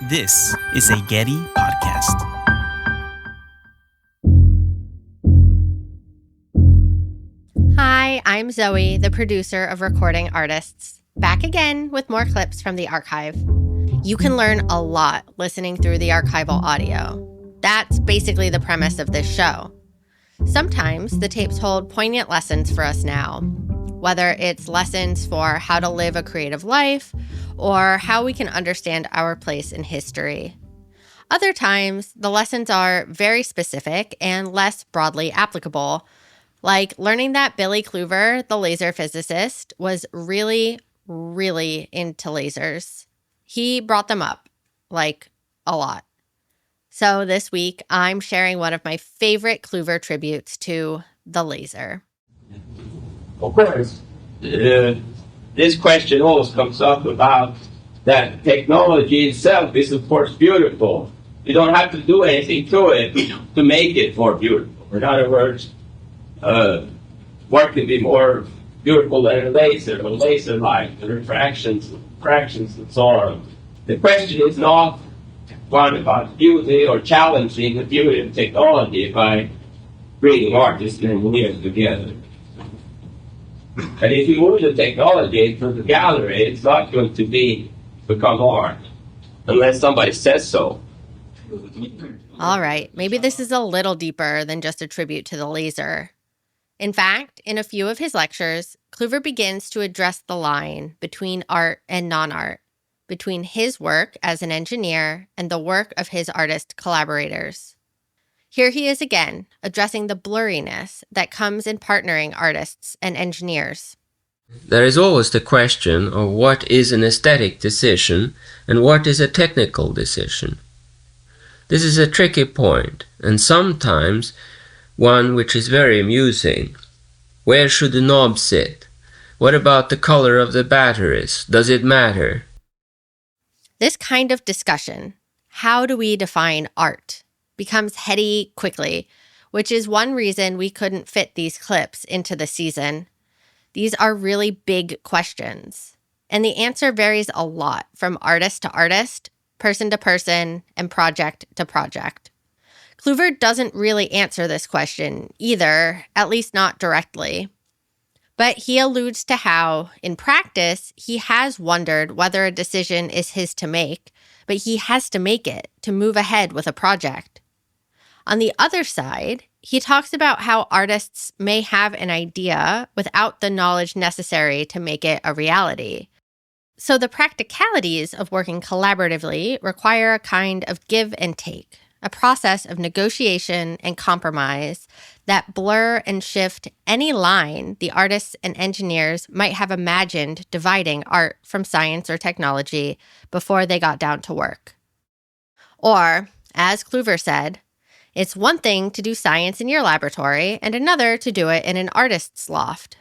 This is a Getty podcast. Hi, I'm Zoe, the producer of Recording Artists, back again with more clips from the archive. You can learn a lot listening through the archival audio. That's basically the premise of this show. Sometimes the tapes hold poignant lessons for us now, whether it's lessons for how to live a creative life or how we can understand our place in history. Other times, the lessons are very specific and less broadly applicable, like learning that Billy Klüver, the laser physicist, was really into lasers. He brought them up, like, a lot. So this week, I'm sharing one of my favorite Klüver tributes to the laser. Of course, this question always comes up about that technology itself is, of course, beautiful. You don't have to do anything to it to make it more beautiful. In other words, what can be more beautiful than a laser light, the refractions, and so on. The question is not one about beauty or challenging the beauty of technology by bringing artists and engineers together. And if you move the technology into the gallery, it's not going to become art, unless somebody says so. All right, maybe this is a little deeper than just a tribute to the laser. In fact, in a few of his lectures, Klüver begins to address the line between art and non-art, between his work as an engineer and the work of his artist collaborators. Here he is again, addressing the blurriness that comes in partnering artists and engineers. There is always the question of what is an aesthetic decision and what is a technical decision. This is a tricky point, and sometimes one which is very amusing. Where should the knob sit? What about the color of the batteries? Does it matter? This kind of discussion, how do we define art, becomes heady quickly, which is one reason we couldn't fit these clips into the season. These are really big questions, and the answer varies a lot from artist to artist, person to person, and project to project. Klüver doesn't really answer this question either, at least not directly. But he alludes to how, in practice, he has wondered whether a decision is his to make, but he has to make it to move ahead with a project. On the other side, he talks about how artists may have an idea without the knowledge necessary to make it a reality. So the practicalities of working collaboratively require a kind of give and take, a process of negotiation and compromise that blur and shift any line the artists and engineers might have imagined dividing art from science or technology before they got down to work. Or, as Klüver said, it's one thing to do science in your laboratory and another to do it in an artist's loft.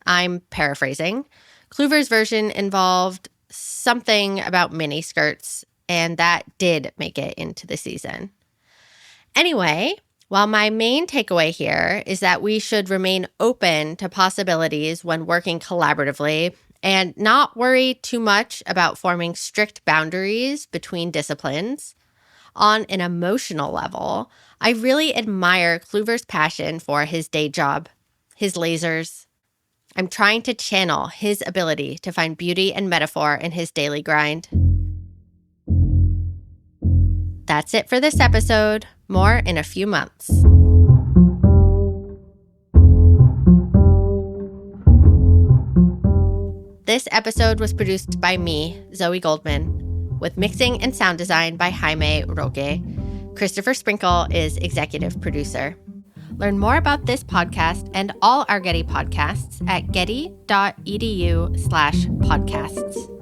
I'm paraphrasing. Klüver's version involved something about miniskirts, and that did make it into the season. Anyway, while my main takeaway here is that we should remain open to possibilities when working collaboratively and not worry too much about forming strict boundaries between disciplines, on an emotional level, I really admire Klüver's passion for his day job, his lasers. I'm trying to channel his ability to find beauty and metaphor in his daily grind. That's it for this episode. More in a few months. This episode was produced by me, Zoe Goldman, with mixing and sound design by Jaime Roque. Christopher Sprinkle is executive producer. Learn more about this podcast and all our Getty podcasts at getty.edu/podcasts.